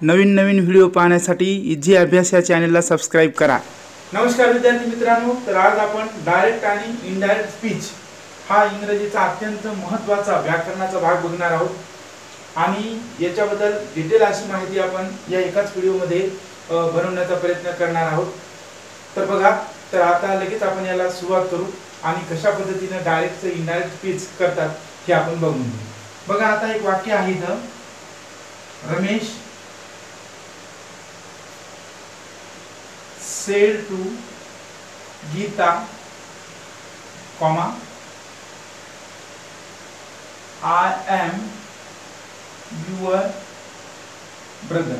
नवीन नवीन video पाहण्यासाठी easy अभ्यास या चॅनलला सबस्क्राइब करा। नमस्कार विद्यार्थी मित्रांनो, तर आज आपण डायरेक्ट आणि इनडायरेक्ट स्पीच हा इंग्रजीचा अत्यंत महत्त्वाचा व्याकरणाचा भाग बघणार आहोत आणि याच्याबद्दल डिटेल अशी माहिती आपण या एकाच व्हिडिओमध्ये बनवण्याचा प्रयत्न करणार आहोत। तर बघा, तर आता लगेच आपण याला सुरुवात करू आणि कशा पद्धतीने डायरेक्ट व इनडायरेक्ट स्पीच करतात हे आपण बघून घेऊ। बघा, आता एक वाक्य आहे इथं, Ramesh said to Geeta, comma, I am your brother.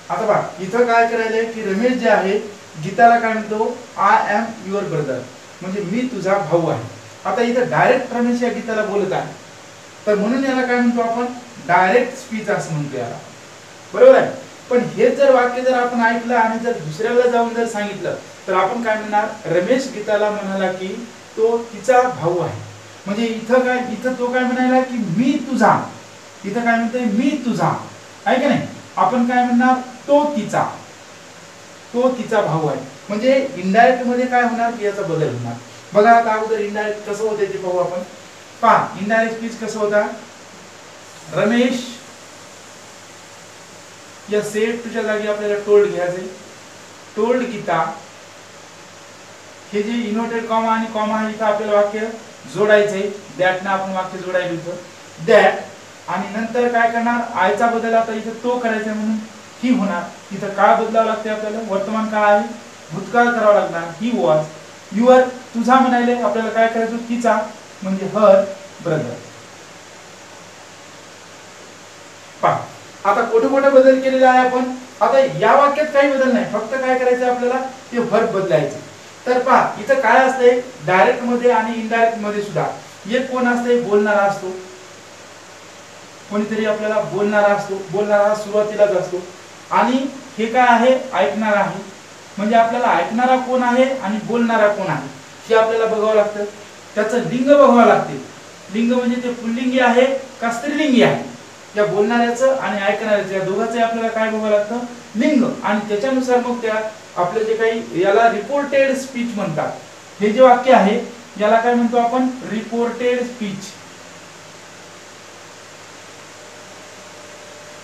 आता बघा, इथं काय करायले की रमेश जे आहे गीताला काय म्हणतो, आय एम युअर ब्रदर, म्हणजे मी तुझा भाऊ आहे। आता इथं डायरेक्ट रमेश या गीताला बोलत आहे, तर म्हणून याला काय म्हणतो आपण, डायरेक्ट स्पीच असं म्हणतो याला, बरोबर आहे। पण हे जर वाक्य जर आपण ऐकलं आणि जर दुसऱ्याला जाऊन जर सांगितलं तर आपण काय म्हणणार, रमेश गीताला म्हणाला की तो तिचा भाऊ आहे। म्हणजे इथं तो काय म्हणाला की मी तुझा, इथं काय म्हणतोय, मी तुझा आहे की नाही। आपण काय म्हणणार, तो तिचा भाऊ आहे। म्हणजे इनडायरेक्ट मध्ये काय होणार की याचा बदल होणार। बघा, आता अगोदर इनडायरेक्ट कसं होते ते पाहू आपण। पहा, इनडायरेक्ट स्पीच कसं होता, रमेश या सेड टूच्या जागी आपल्याला टोल्ड घ्यायचे, टोल्ड गीता, हे जे इन्व्हर्टेड कॉमा आणि कॉमा इथं आपल्याला वाक्य जोडायचे, दॅट ना आपण वाक्य जोडायला होतं दॅट, आणि नंतर काय करणार, आयचा बदल आता इथं तो करायचा म्हणून ही होणार। इथं काळ बदलावं लागते आपल्याला, वर्तमान काळ आहे, भूतकाळ करावा लागणार, ही वॉज युअर, तुझा म्हणायले आपल्याला काय करायचं, तिचा, म्हणजे हर ब्रदर। पहा, आता कोठे कोठे बदल केलेला आहे आपण। आता या वाक्यात काही बदल नाही, फक्त काय करायचं आपल्याला, ते व्हर्ब बदलायचे। तर पहा, इथं काय असते, डायरेक्ट मध्ये आणि इनडायरेक्ट मध्ये सुद्धा एक कोण असते, बोलणारा असतो, कोणीतरी आपल्याला बोलणारा असतो, बोलणारा सुरुवातीलाच असतो, आणि हे काय आहे, ऐकणारा आहे। म्हणजे आपल्याला ऐकणारा कोण आहे आणि बोलणारा कोण आहे हे आपल्याला बघावं लागतं, त्याचं लिंग बघावं लागते। लिंग म्हणजे ते पुल्लिंगी आहे का स्त्रीलिंगी आहे, या बोलणाऱ्याचं आणि ऐकणाऱ्याचं या दोघांचं आपल्याला काय बघावं लागतं, लिंग, आणि त्याच्यानुसार मग त्या आपले जे काही याला रिपोर्टेड स्पीच म्हणतात, हे जे वाक्य आहे याला काय म्हणतो आपण, रिपोर्टेड स्पीच,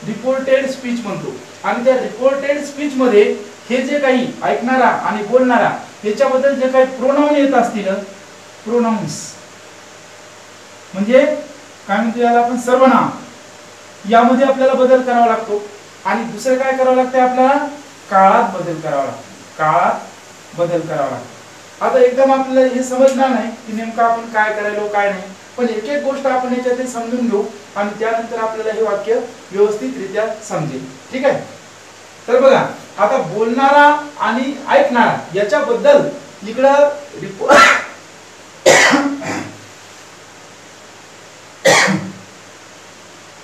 रिपोर्टेड स्पीच म्हणतो। आणि त्या रिपोर्टेड स्पीच मध्ये हे जे काही ऐकणारा आणि बोलणारा याच्याबद्दल जे काही प्रोनाउन येत असतील, प्रोनाउन्स म्हणजे काय म्हणतो याला आपण, सर्वनाम, यामध्ये आपल्याला बदल करावा लागतो। आणि दुसरं काय करावं लागतं आपल्याला, काळात बदल करावा लागतो, काळात बदल करावा लागतो। आता एकदम आपल्याला हे समजणार नाही की नेमकं आपण काय करायलो काय नाही, पण एक एक गोष्ट आपण याच्यात समजून घेऊ आणि त्यानंतर आपल्याला हे वाक्य व्यवस्थितरित्या समजेल, ठीक आहे। तर बघा, आता बोलणारा आणि ऐकणारा याच्याबद्दल इकडं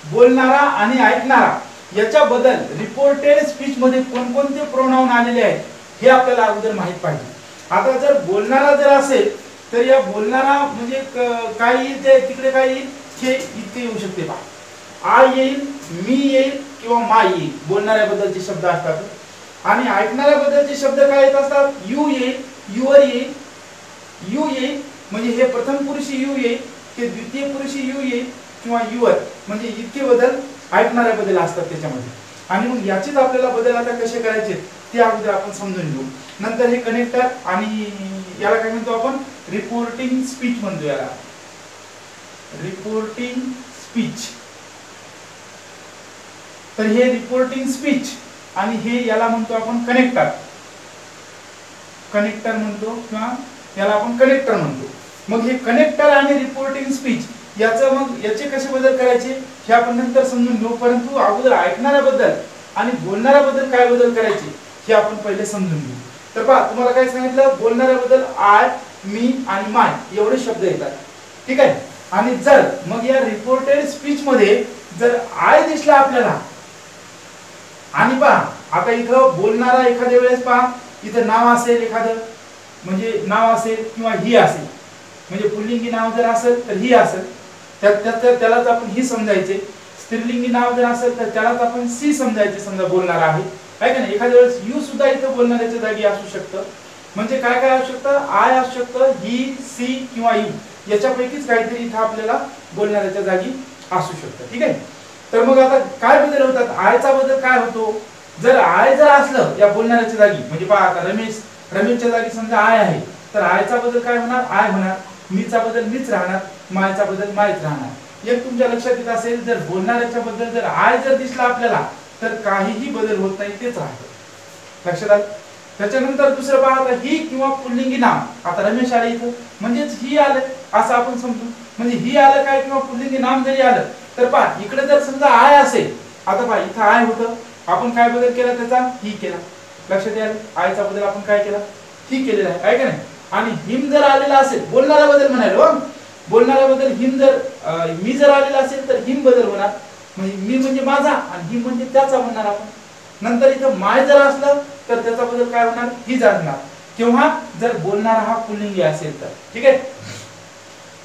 बोलणारा आणि ऐकणारा याच्याबद्दल रिपोर्टेड स्पीच मध्ये कोणकोणते प्रोनाउन आलेले आहेत हे आपल्याला अगोदर माहित पाहिजे। आता जर बोलणारा जर असेल तर या बोलणारा म्हणजे काय येईल, ते तिकडे काय येईल, हे इतके येऊ शकते पहा, आय येईल, मी येईल किंवा मा येईल, बोलणाऱ्याबद्दलचे शब्द असतात। आणि ऐकणाऱ्याबद्दलचे शब्द काय येत असतात, यू येईल, युअर येईल, यू येईल, म्हणजे हे प्रथम पुरुषी यू येईल, ते द्वितीय पुरुषी यू येईल किंवा युअर, म्हणजे इतके बदल ऐकणाऱ्याबद्दल असतात त्याच्यामध्ये। आणि मग याचेच आपल्याला बदल आता कसे करायचे ते अगोदर आपण समजून घेऊ। नंतर हे कनेक्टर आणि याला काय म्हणतो आपण, रिपोर्टिंग स्पीच म्हणतो याला, रिपोर्टिंग स्पीच। तर हे रिपोर्टिंग स्पीच आणि हे याला म्हणतो आपण कनेक्टर, कनेक्टर म्हणतो किंवा याला आपण कनेक्टर म्हणतो। मग हे कनेक्टर आणि रिपोर्टिंग स्पीच याचं मग याचे कसे बदल करायचे हे आपण नंतर समजून घेऊ, परंतु अगोदर ऐकणाऱ्याबद्दल आणि बोलणाऱ्याबद्दल काय बदल करायचे हे आपण पहिले समजून घेऊ। तर पहा, तुम्हाला काय सांगितलं, बोलणाऱ्याबद्दल आय, मी आणि माय एवढे शब्द येतात, ठीक आहे। आणि जर मग या रिपोर्टेड स्पीच मध्ये जर आय दिसला आपल्याला, आणि पहा आता इथं बोलणारा एखाद्या वेळेस पहा इथं नाव असेल एखादं, म्हणजे नाव असेल किंवा ही असेल, म्हणजे पुल्लिंगी नाव जर असेल तर ही असेल, त्यालाच आपण ही समजायचे. स्त्रीलिंगी नाव जर असेल तर त्यालाच आपण सी समजायचे, समजा बोलणार आहे का नाही. एखाद्या वेळेस यू सुद्धा इथं बोलणाऱ्याच्या जागी असू शकतं. म्हणजे काय काय असू शकतं, आय असू शकतं, ही, सी किंवा यू याच्यापैकीच काहीतरी इथं आपल्याला बोलणाऱ्याच्या जागी असू शकतं. ठीक आहे. तर मग आता काय बदल होतात, आयचा बदल काय होतो, जर आय जर असलं या बोलणाऱ्याच्या जागी, म्हणजे पहा आता रमेशच्या जागी समजा आय आहे, तर आयचा बदल काय होणार, आय होणार. मीचा बदल मीच राहणार, मायचा बदल मायच राहणार. एक तुमच्या लक्षात येत असेल, जर बोलणाऱ्याच्या बद्दल जर आय जर दिसला आपल्याला तर काहीही बदल होत नाही, तेच राहतं. लक्षात आलं. त्याच्यानंतर दुसरं पहा, आता ही किंवा पुल्लिंगी नाम, आता रमेश आले इथं म्हणजेच ही आलं असं आपण समजू. म्हणजे ही आलं काय किंवा पुल्लिंगी नाम जरी आलं तर पहा इकडे जर समजा आय असेल, आता पहा इथं आय होतं, आपण काय बदल केला त्याचा, ही केला. लक्षात आलं. आयचा बदल आपण काय केला, ही केलेला आहे का नाही. आणि हिम जर आलेला असेल, बोलणारा बदल म्हणालो, बोलणारा बदल हिम जर मी जर आलेला असेल तर हिम बदल होणार. म्हणजे मी म्हणजे माझा आणि हिम म्हणजे त्याचा म्हणणार आपण. नंतर इथं माय जर असलं तर त्याचा बदल काय होणार, ही जाणार. किंवा जर बोलणारा हा पुल्लिंगी असेल तर. ठीक आहे.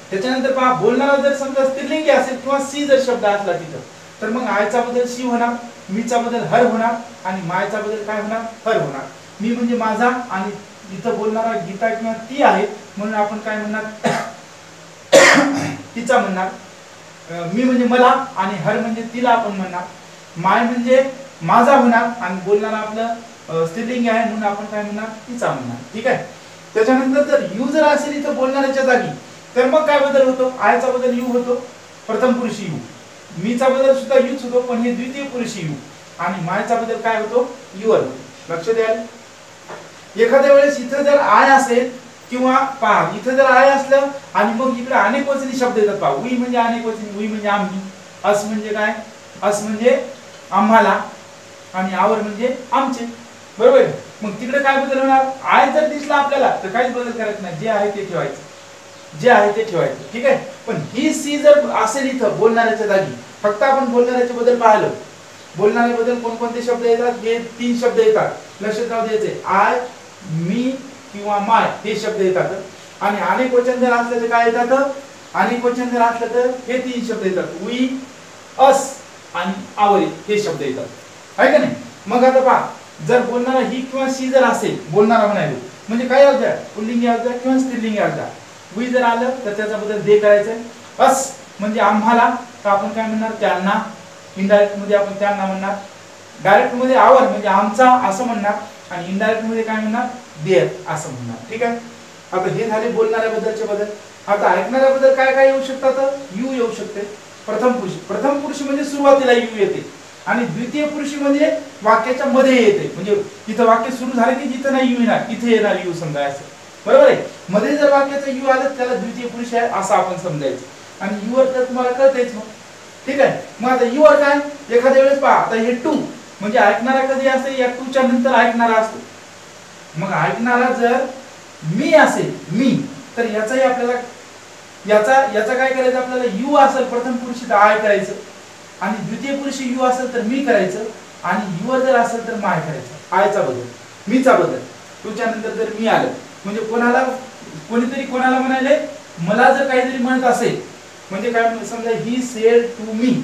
त्याच्यानंतर पहा बोलणारा जर समजा स्त्रीलिंगी असेल किंवा सी जर शब्द असला तिथं, तर मग आयचा बदल सी होणार, मीचा बदल हर होणार आणि मायचा बदल काय होणार, हर होणार. मी म्हणजे माझा आणि इथं बोलणारा गीता किंवा ती आहे म्हणून आपण काय म्हणणार, तिचा म्हणणार. मी म्हणजे मला आणि हर म्हणजे तिला आपण म्हणणार. माय म्हणजे माझा होणार आणि बोलणारा आपलं स्त्रीलिंग आहे म्हणून आपण काय म्हणणार, तिचा म्हणणार. ठीक आहे. त्याच्यानंतर जर यू जर असेल इथं बोलणाऱ्याच्या जागी तर मग काय बदल होतो, आयचा बदल यू होतो, प्रथम पुरुषी यू. मीचा बदल सुद्धा यूच होतो पण हे द्वितीय पुरुषी यू. आणि मायचा बदल काय होतो, युअर. लक्ष द्या. एखाद्या वेळेस इथं जर आय असेल किंवा पहा इथं जर आय असलं आणि मग इकडे अनेक वचनी शब्द येतात. पहा वी म्हणजे अनेक वचनी, वी म्हणजे आम्ही, अस म्हणजे काय, अस म्हणजे आम्हाला आणि आवर म्हणजे आमचे. बरोबर. मग तिकडे काय बदल होणार, आय जर दिसला आपल्याला तर काहीच बदल करायचं नाही, जे आहे ते ठेवायचं, जे आहे ते ठेवायचं. ठीक आहे. पण ही सी जर असेल इथं बोलणाऱ्याच्या जागी, फक्त आपण बोलणाऱ्याचे बदल पाहिलं. बोलणारे बदल कोणकोणते शब्द येतात, हे 3 शब्द येतात. लक्षात राहू द्यायचे, आय, मी किंवा माय हे शब्द येतात. आणि अनेक वचन जर असलं तर काय येतात, अनेक वचन जर असलं तर हे 3 शब्द येतात, वी, अस आणि आवर हे शब्द येतात. आहे का नाही. मग आता पहा जर बोलणारा ही किंवा सी जर असेल, बोलणारा म्हणायला म्हणजे काय अर्थ आहे, पुल्लिंगी अर्थ किंवा स्त्रीलिंगी अर्थ. वी जर आलं तर त्याचा बदल दे करायचंय. अस म्हणजे आम्हाला, तर आपण काय म्हणणार, त्यांना. इनडायरेक्ट मध्ये आपण त्यांना म्हणणार. डायरेक्ट मध्ये आवर म्हणजे आमचा असं म्हणणार आणि इनडायरेक्ट मध्ये काय म्हणणार, देअर असं म्हणणार. ठीक आहे. आता हे झाले बोलणाऱ्याबद्दलचे बदल. आता ऐकणाऱ्याबद्दल काय काय येऊ शकतात, यू येऊ शकते. प्रथम पुरुष म्हणजे सुरुवातीला यू येते आणि द्वितीय पुरुषी म्हणजे वाक्याच्या मध्ये येते. म्हणजे इथं वाक्य सुरू झालं की जिथं नाही यू येणार तिथे येणार यू समजा असं. बरोबर आहे. मध्ये जर वाक्याचं यू आलं त्याला द्वितीय पुरुष आहे असं आपण समजायचं. आणि युवर तर तुम्हाला कळतेच मग. ठीक आहे. मग आता युवर काय, एखाद्या वेळेस पहा आता हे टू म्हणजे ऐकणारा कधी असते, या टूच्या नंतर ऐकणारा असतो. मग ऐकणारा जर मी असेल, मी, तर याचाही आपल्याला याचा काय करायचं, आपल्याला यू असेल प्रथम पुरुषी तर आय करायचं आणि द्वितीय पुरुषी यू असेल तर मी करायचं आणि युवर जर असेल तर माय करायचं. आयचा बदल, मीचा बदल. टूच्या नंतर जर मी आलं म्हणजे कोणीतरी कोणाला म्हणाले, मला जर काहीतरी म्हणत असेल म्हणजे काय, समजा ही सेड टू मी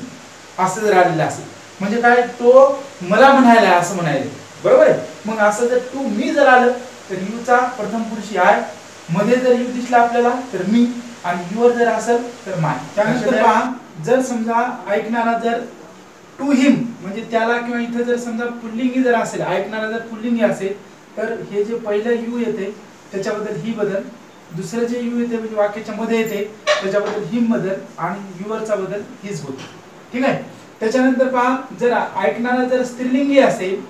असं जर आलेलं असेल म्हणजे काय, तो मला म्हणायला असं म्हणायला. बरोबर आहे. मग असं जर टू मी जर आलं तर यूचा प्रथम पुरुषी आय, मध्ये जर यू दिसला आपल्याला तर मी आणि युवर जर असेल तर माय. त्यानंतर पहा जर समजा ऐकणारा जर टू हिम म्हणजे त्याला किंवा इथं जर समजा पुल्लिंगी जर असेल, ऐकणारा जर पुल्लिंगी असेल तर हे जे पहिलं यू येते त्याच्याबद्दल ही बदल, दुसरं जे यू येते म्हणजे वाक्याच्या मध्ये येते त्याच्याबद्दल हिम बदल आणि युवरचा बदल हीच होतो. ठीक आहे. त्याच्यानंतर पहा जर ऐकणारा जर स्त्रीलिंगी असेल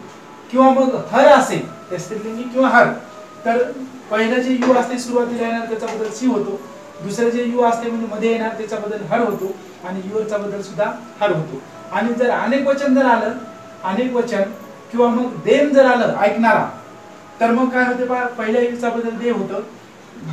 किंवा मग हर असेल, तर स्त्रीलिंगी किंवा हर, तर पहिलं जे यू असते सुरुवातीला येणार त्याचा बदल सी होतो, दुसरं जे यू असते म्हणजे मध्ये येणार त्याचा बदल हर होतो आणि युवरचा बदल सुद्धा हर होतो. आणि जर अनेक वचन जर आलं, अनेक वचन किंवा मग देम जर आलं ऐकणारा, तर मग काय होते पहा, पहिल्या यूचा बदल दे होतं,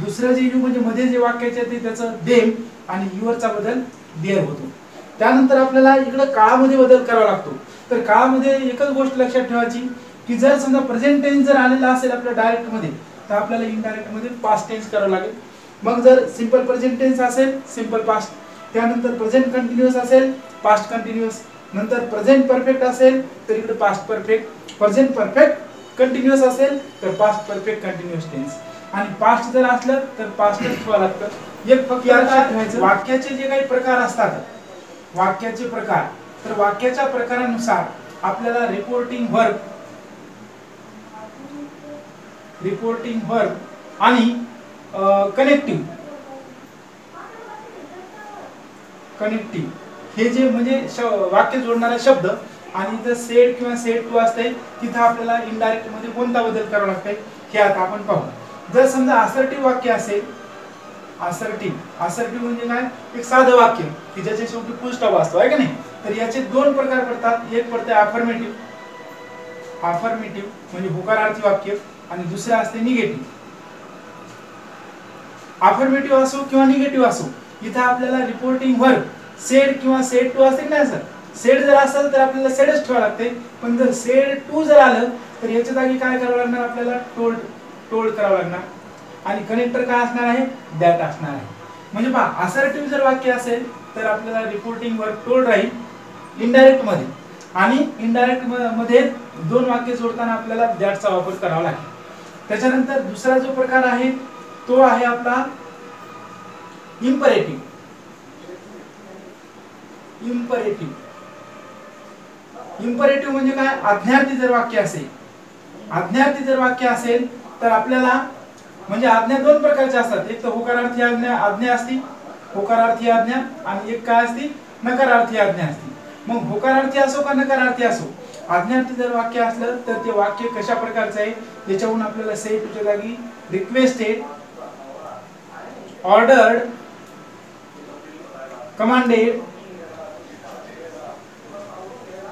दुसरं जे यू म्हणजे मध्ये जे वाक्याचे ते त्याचं देम आणि युवरचा बदल देर होतो. त्यानंतर आपल्याला इकडे काळामध्ये बदल करावा लागतो. तर काळामध्ये एकच गोष्ट लक्षात ठेवायची की जर समजा प्रेझेंट टेन्स जर आलेला असेल आपल्या डायरेक्ट मध्ये तर आपल्याला इनडायरेक्ट मध्ये पास्ट टेन्स करावं लागेल. मग जर सिंपल प्रेझेंट टेन्स असेल सिंपल पास्ट, त्यानंतर प्रेझेंट कंटिन्युअस असेल पास्ट कंटिन्युअस, नंतर प्रेझेंट परफेक्ट असेल तर इकडे past perfect, present perfect continuous असेल तर पास्ट परफेक्ट कंटिन्युअस टेन्स, आणि पास्ट जर असलं तर पास्टच ठेवावं लागतं। एक फक्त लक्षात ठेवायचं वाक्याचे जे काही प्रकार असतात, वाक्याचे प्रकार, तर वाक्याच्या प्रकारानुसार आपल्याला रिपोर्टिंग वर्ब आणि कनेक्टिव्ह हे जे म्हणजे वाक्य जोडणारे शब्द, आणि जर सेड किंवा सेड टू असते तिथे आपल्याला इनडायरेक्ट मध्ये कोणता बदल करावा लागतंय हे आता आपण पाहू। जर समजा असर्टिव्ह वाक्य असेल, असर्टिव्ह म्हणजे काय, एक साधं वाक्य की ज्याच्या शेवटी फुल स्टॉप असतो आहे का नाही, तर याचे दोन प्रकार पडतात। एक पडते अफर्मेटिव्ह म्हणजे होकारार्थी वाक्य, आणि दुसरे असते निगेटिव्ह। अफर्मेटिव्ह असो किंवा निगेटिव्ह असो, इथे आपल्याला रिपोर्टिंग वर्ब सेड किंवा सेड टू असते ना सर, सेड जर असेल तर आपल्याला सेडच ठेवावं लागते, पण जर सेड टू जर आलं तर याच्या जागी काय करावं लागणार आपल्याला, टोल्ड करावं लागणार, आणि कनेक्टर काय असणार आहे, दॅट असणार आहे। म्हणजे पहा असर्टिव्ह जर वाक्य असेल तर आपल्याला रिपोर्टिंग वर्ब टोल्ड राहील इनडायरेक्ट मध्ये, आणि इनडायरेक्ट मध्ये दोन वाक्य जोडताना आपल्याला दॅटचा वापर करावा लागेल। त्याच्यानंतर दुसरा जो प्रकार आहे तो आहे आपला इम्परेटिव्ह म्हणजे काय, आज्ञार्थी जर वाक्य असेल तर आपल्याला म्हणजे आज्ञा दोन प्रकारच्या असतात, एक तर होकारार्थी आज्ञा असते, होकारार्थी आज्ञा, आणि एक काय असते, नकारार्थी आज्ञा असते। मग होकारार्थी असो का नकारार्थी असो, आज्ञार्थी जर वाक्य असलं तर ते वाक्य कशा प्रकारचं आहे त्याच्यावरून आपल्याला सेड टूच्या जागी requested, ordered, commanded,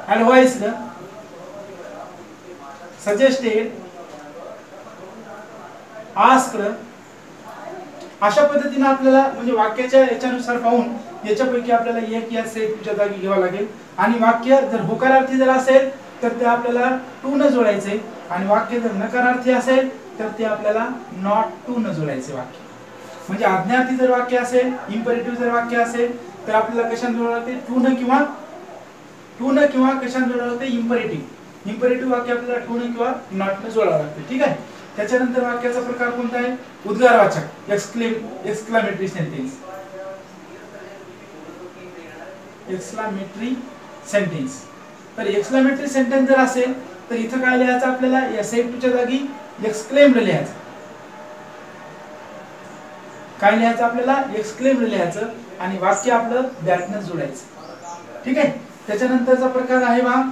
advised, suggested, asked, अशा पद्धतीने आपल्याला म्हणजे वाक्याच्या याच्यानुसार पाहून याच्यापैकी आपल्याला एक या सेड टूच्या जागी घ्यावा लागेल। आणि वाक्य जर होकारार्थी जर असेल तर ते आपल्याला टू न जोडायचे, आणि वाक्य जर नकारार्थी असेल तर ते आपल्याला नॉट टू न जोडायचे वाक्य। म्हणजे आज्ञार्थी जर वाक्य असेल, इम्परेटिव्ह जर वाक्य असेल तर आपल्याला कशाने जोडावं लागते, टू न किंवा कशाने जोडावं लागते, इम्परेटिव्ह वाक्य आपल्याला टू न किंवा नॉट न जोडावं लागते, ठीक आहे। त्याच्यानंतर वाक्याचा प्रकार कोणता आहे, उद्गारवाचक, एक्सक्लेमेटरी सेंटेन्स। तर एक्सक्लेमेटरी सेंटेन्स जर असेल तर इथं काय लिहायचं आपल्याला, या सेड टूच्या जागी एक्सक्लेम्ड लिहायचं, काय लिहायचं आपल्याला, एक्सक्लेम्ड लिहायचं, आणि वाक्य आपलं दॅटने जोडायचं, ठीक आहे। त्याच्यानंतरचा प्रकार आहे बा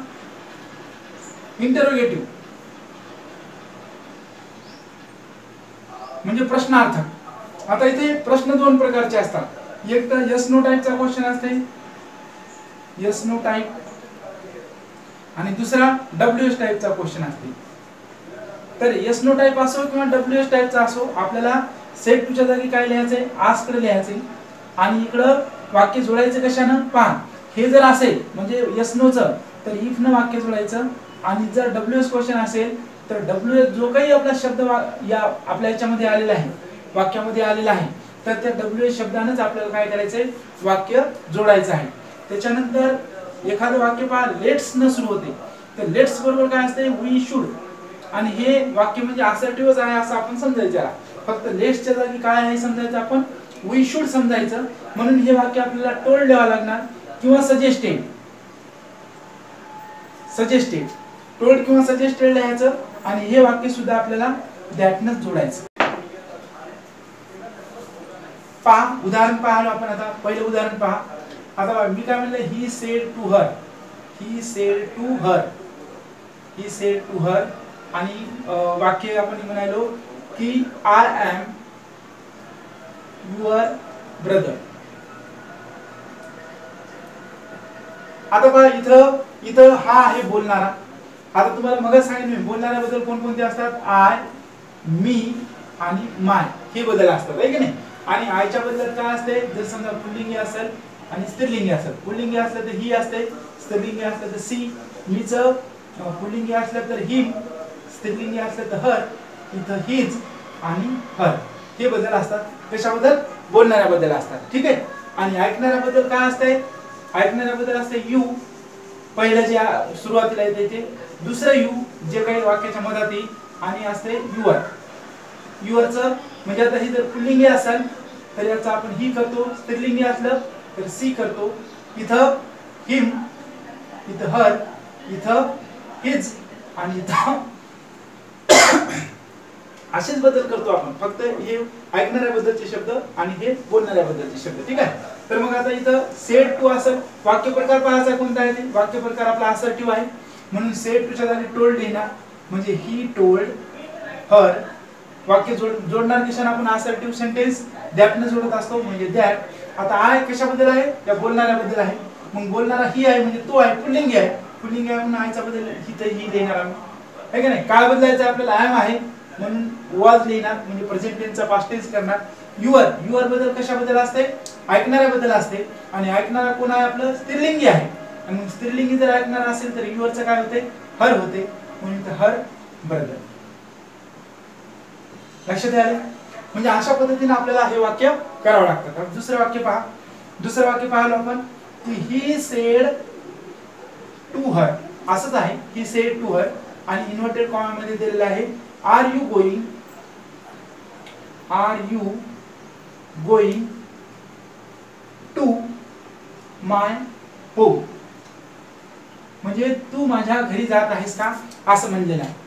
इंटरोगेटिव्ह म्हणजे प्रश्नार्थक। आता इथे प्रश्न दोन प्रकारचे असतात, एक तर यस नो टाइपचा क्वेश्चन असते, यस नो टाइप, आणि दुसरा डब्ल्यूएस टाइपचा क्वेश्चन असते। तर यस नो टाइप असो किंवा डब्ल्यूएस टाइपचा असो, आपल्याला सेड टूच्या जागी काय लिहायचंय, आस्क्ड लिहायचंय, आणि इकडं वाक्य जोडायचं कशानं, पहा हे जर असेल म्हणजे यस नोचं तर इफ न वाक्य जोडायचं, आणि जर डब्ल्यूएस क्वेश्चन असेल तर डब्ल्यूएस जो काही आपला शब्द या आपल्या याच्यामध्ये आलेला आहे, वाक्यामध्ये आलेला आहे, तर त्या डब्ल्यूएस शब्दानेच आपल्याला काय करायचंय, वाक्य जोडायचं आहे। त्याच्यानंतर एखादं वाक्य पहा लेट्स न सुरू होते, तर लेट्स बरोबर काय असते, वी शुड, आणि हे वाक्य म्हणजे असर्टिव्हच आहे असं आपण समजायचं, फक्त लेट्सच्या जागी काय आहे समजायचं आपण, वी शुड समजायचं, म्हणून हे वाक्य आपल्याला टोल्ड लिहावं लागणार किंवा सजेस्टेड, टोल्ड किंवा सजेस्टेड लिहायचं, आणि हे वाक्य सुद्धा आपल्याला दॅटनच जोडायचं। पहा उदाहरण पाहलो आपण, आता पहिलं उदाहरण पहा। आता मी काय म्हणलं, ही सेड टू हर, आणि वाक्य आपण म्हणालो की आय एम युअर ब्रदर। आता पहा इथं हा आहे बोलणारा। आता तुम्हाला मगच सांगितलं मी बोलणाऱ्याबद्दल कोणकोणते असतात, आय, मी आणि माय हे बदल असतात आहे की नाही। आणि आयच्या बद्दल काय असते, जर समजा पुल्लिंगी असेल आणि स्त्रीलिंगी असेल, पुल्लिंगी असलं तर ही असते, स्त्रीलिंगी असलं तर सी, मीचं पुल्लिंगी असलं तर हिम, स्त्रीलिंगी असलं तर हर, इथं हिज आणि हर, हे बदल असतात. कशाबद्दल? बोलणाऱ्याबद्दल असतात. ठीक आहे. आणि ऐकणाऱ्याबद्दल काय असतंय? ऐकणाऱ्याबद्दल असते यू, पहिलं जे सुरुवातीला येते ते, दुसरं यू जे काही वाक्याच्या मधात येईल, आणि असते युअर. युअरचं म्हणजे आता ही जर पुल्लिंगी असेल तर याचा आपण ही करतो, स्त्रीलिंगी असलं तर सी करतो. इथं हिम, इथं हर, इथं हिज, आणि इथं असेच बदल करतो आपण. फक्त हे ऐकणाऱ्याबद्दलचे शब्द आणि हे बोलणाऱ्याबद्दलचे शब्द. ठीक आहे. तर मग आता इथं सेड टू असेल, वाक्य प्रकार पाहायचा कोणता आहे ते? वाक्य प्रकार आपला असर्टिव्ह आहे, म्हणून सेड टूच्या जागी टोल्ड लिहिणार, म्हणजे ही टोल्ड हर. वाक्य जोडणार दिशेने आपण असर्टिव्ह सेंटेन्स दॅटने जोडत असतो, म्हणजे दॅट. आता आय कशाबद्दल आहे? या बोलणाऱ्याबद्दल आहे. मग बोलणारा ही आहे म्हणजे तो आहे, पुल्लिंगी आहे. पुल्लिंगी आहे म्हणून आयचा बद्दल ही लिहिणार आम्ही, आहे का नाही? काय बदलायचं आपल्याला? आय आहे म्हणून वॉज लिहिणार, म्हणजे प्रेझेंट टेन्सचा पास्ट टेन्स करणार. युअर, युअर बद्दल कशाबद्दल असते? ऐकणाऱ्याबद्दल असते. आणि ऐकणारा कोण आहे? आपलं स्त्रीलिंगी आहे. आणि मग स्त्रीलिंगी जर ऐकणारा असेल तर युअरचं काय होते? हर होते, म्हणून हर ब्रदर. लक्षात आलं? म्हणजे अशा पद्धतीने आपल्याला हे वाक्य करावं लागतं. दुसरं वाक्य पहा. दुसरं वाक्य पाहिलं आपण की ही सेड टू हर, असंच आहे, ही सेड टू हर, आणि इन्व्हर्टेड कॉमा मध्ये दिलेलं आहे are you going, are you going to my home, म्हणजे तू माझ्या घरी जात आहेस का, असं म्हणलेलं आहे.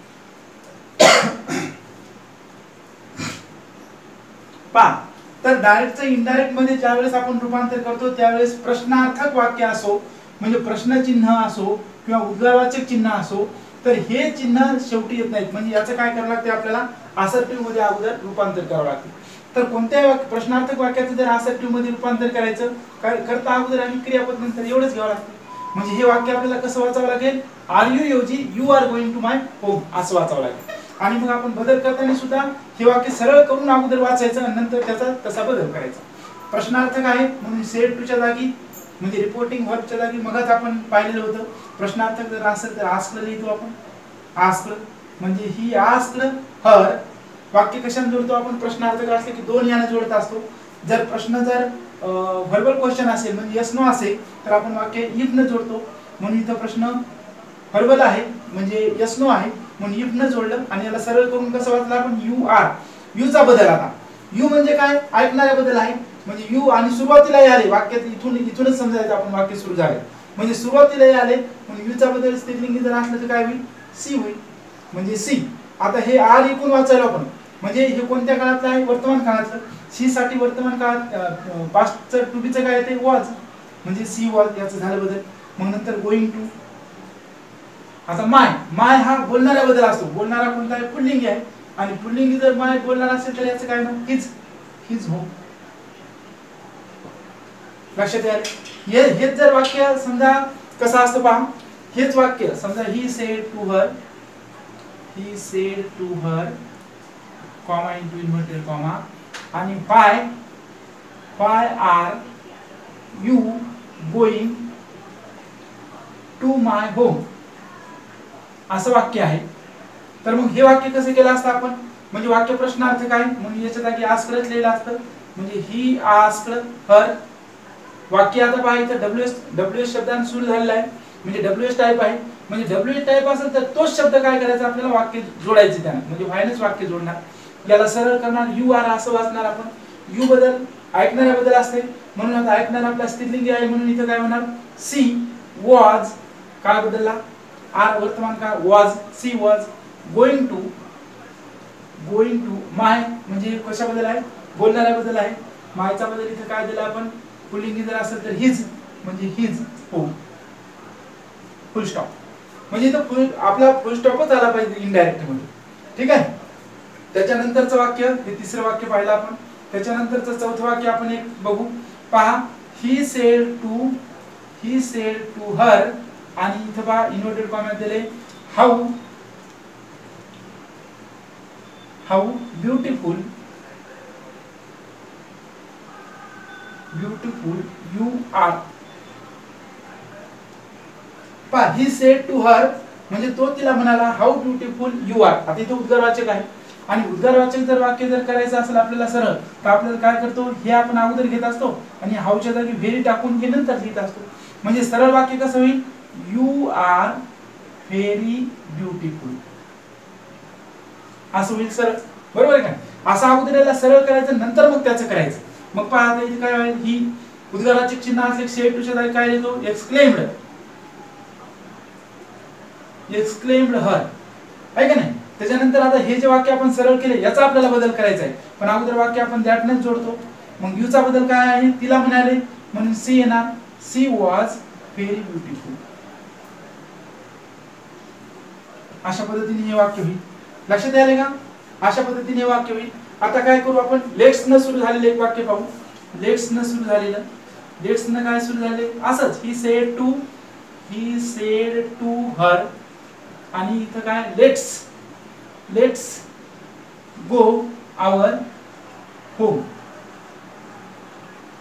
पहा, तर डायरेक्टचं इनडायरेक्ट मध्ये ज्यावेळेस आपण रूपांतर करतो त्यावेळेस प्रश्नार्थक वाक्य असो, म्हणजे प्रश्नचिन्ह असो किंवा उद्गारवाचक चिन्ह असो, तर हे चिन्ह शेवटी येत नाहीत. म्हणजे याचं काय करावं लागते? आपल्याला असर्टिव्ह मध्ये अगोदर रूपांतर करावं लागते. तर कोणत्याही प्रश्नार्थक वाक्याचं जर असर्टिव्ह मध्ये रूपांतर करायचं करता अगोदर आणि क्रियापद नंतर एवढंच घ्यावं लागतं. म्हणजे हे वाक्य आपल्याला कसं वाचावं लागेल? आर यू ऐवजी you are going to my home असं वाचावं लागेल. आणि मग आपण बदल करताना सुद्धा हे वाक्य सरळ करून अगोदर वाचायचं आणि नंतर त्याचा तसा बदल करायचा. प्रश्नार्थक आहे म्हणून सेड टूच्या जागी, म्हणजे रिपोर्टिंग व्हर्बच्या जागी मगच आपण पाहिलेलं होतं. प्रश्नार्थक जर असेल तर आस्क्ड लिहितो आपण, आस्क्ड, म्हणजे ही आस्क्ड हर. वाक्य कशाने जोडतो आपण? प्रश्नार्थक असले की दोन याने जोडत असतो. जर प्रश्न जर व्हर्बल क्वेश्चन असेल म्हणजे यस नो असेल तर आपण वाक्य इफ न जोडतो. म्हणून इथं प्रश्न व्हर्बल आहे म्हणजे यस नो आहे म्हणून इफ न जोडलं, आणि याला सरळ करून कसं वाचलं आपण? You R. यू चा बदल आता यू म्हणजे काय? ऐकणाऱ्याबद्दल आहे, म्हणजे यू, आणि सुरुवातीला आले वाक्यात, इथूनच समजायचं आपण वाक्य सुरू झाले म्हणजे सुरुवातीला आले म्हणून यू चा बदल स्त्रीलिंगी जर असलं तर काय होईल? सी होईल, म्हणजे सी. आता हे आर इकून वाचायला आपण, म्हणजे हे कोणत्या काळातलं आहे? वर्तमान काळातलं. सी साठी वर्तमान काळात पास्टचं टू बीचं काय येते? वॉज, म्हणजे सी वॉज, याचं झालं बदल. मग नंतर गोइंग टू. आता माय, माय हा बोलणाऱ्याबद्दल असतो. बोलणारा कोणता आहे? पुल्लिंगी आहे, आणि पुल्लिंगी जर माय बोलणारा असेल तर याचं काय नाव? His, his home. लक्षात आलं? हेच जर वाक्य समजा कसं असतं पहा. हेच वाक्य समजा he said to her, he said to her, comma into inverted comma, आणि why are you going to my home, असं वाक्य आहे. तर मग हे वाक्य कसं केलं असतं आपण? म्हणजे वाक्य प्रश्नार्थक आहे म्हणून याच्या जागी आस्क्डच लिहिलं असतं, म्हणजे ही आस्क्ड हर. वाक्य आता पहा इथं डब्ल्यूएस शब्दाने सुरू झालेला आहे, म्हणजे डब्ल्यूएस टाईप आहे. म्हणजे डब्ल्यूएस टाईप असेल तर तोच शब्द काय करायचा? आपल्याला वाक्य जोडायचे त्याने, म्हणजे व्हायनच वाक्य जोडणार. याला सरळ करणार यू आर असं वाचणार आपण. यू बदल ऐकणाऱ्याबद्दल असते म्हणून आता ऐकणार आपला स्त्रीलिंगी आहे म्हणून इथं काय होणार? She was. काय बदलला? आर वर्तमान काळ was, she was going to my, म्हणजे कशाबद्दल आहे? बोलणाऱ्याबद्दल आहे. मायचा बदल इथं काय दिला आपण? पुल्लिंगी जर असेल तर हिज, म्हणजे हिज होम. फुल स्टॉप. म्हणजे इथं आपला फुल स्टॉपच आला पाहिजे इनडायरेक्ट मध्ये. ठीक आहे. त्याच्यानंतरचं वाक्य, हे तिसरं वाक्य पाहिलं आपण. त्याच्यानंतरचं चौथं वाक्य आपण एक बघू. पहा, ही सेड टू हर, आणि इथं पहा इन्व्हर्टेड कॉमा दिले हाऊ ब्युटिफुल यू आर. पहा, ही सेड टू हर म्हणजे तो तिला म्हणाला हाऊ ब्युटिफुल यू आर. आता इथे उद्गारवाचक आहे आणि उद्गारवाचक जर वाक्य जर करायचं असेल आपल्याला सरळ, तर आपल्याला काय करतो, हे आपण अगोदर घेत असतो आणि हाऊच्या जागी व्हेरी टाकून हे नंतर लिहित असतो. म्हणजे सरळ वाक्य कसं होईल, यू आर व्हेरी ब्युटिफुल असं होईल सरळ, बरोबर आहे का. असं अगोदर याला सरळ करायचं, नंतर मग त्याचं करायचं. मग पहा आता इथे काय होईल, ही उद्गाराचे चिन्ह असले से टू च्या जागी काय लिहितो, एक्सक्लेम्ड, एक्सक्लेम्ड हर, आहे का नाही. त्याच्यानंतर आता हे जे वाक्य आपण सरळ केले याचा आपल्याला बदल करायचा आहे, पण अगोदर वाक्य आपण दॅटनेच जोडतो. मग यू चा बदल काय आहे, तिला म्हणाले म्हणून सी येणार, सी वॉज व्हेरी ब्युटिफुल. अशा पद्धतीने हे वाक्य होईल, लक्षात आले का. अशा पद्धतीने हे वाक्य होईल. आता काय करू आपण, लेट्स न सुरू झालेले एक वाक्य पाहू. लेट्स न सुरू झालेलं, लेट्स न काय सुरू झाले, असंच ही सेड टू हर, आणि इथं काय लेट्स गो आवर होम.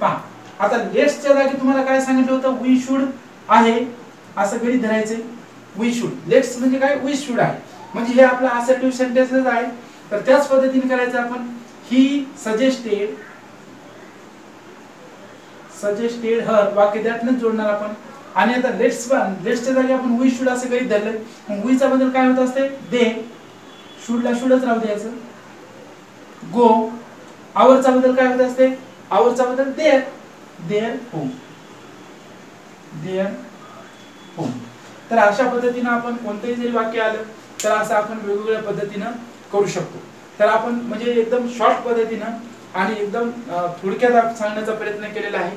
पहा आता लेट्सच्या जागी तुम्हाला काय सांगितलं होतं, वी शुड आहे असं गणित धरायचे. वी शुड, लेट्स म्हणजे काय, वी शुड आहे, म्हणजे हे आपलं असर्टिव्ह सेंटेन्सच आहे. तर त्याच पद्धतीने करायचं आपण, ही सजेस्टेड हर, वाक्य त्यातनंच जोडणार आपण. आणि आता लेट्सच्या जागी आपण वी शुड असं गणित धरलं, मग वी चा बदल काय होत असते, दे, शुडला शुडच राहू द्यायचं. गो, आवरचा बदल काय होत असते, आवरचा बदल देअर होम, देअर होम. तर अशा पद्धतीने आपण कोणतेही जरी वाक्य आलं तर असं आपण वेगवेगळ्या पद्धतीनं करू शकतो. तर आपण म्हणजे एकदम शॉर्ट पद्धतीनं आणि एकदम थोडक्यात सांगण्याचा प्रयत्न केलेला आहे.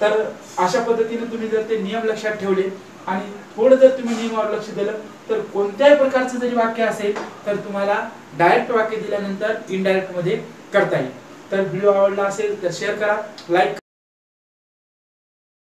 तर अशा पद्धतीने तुम्ही जर ते नियम लक्षात ठेवले आणि थोडं जर तुम्ही नियमावर लक्ष दिलं तर कोणत्याही प्रकारचं जरी वाक्य असेल तर तुम्हाला डायरेक्ट वाक्य दिल्यानंतर इनडायरेक्ट मध्ये करता येईल. तर व्हिडिओ आवडला असेल तर शेअर करा, लाईक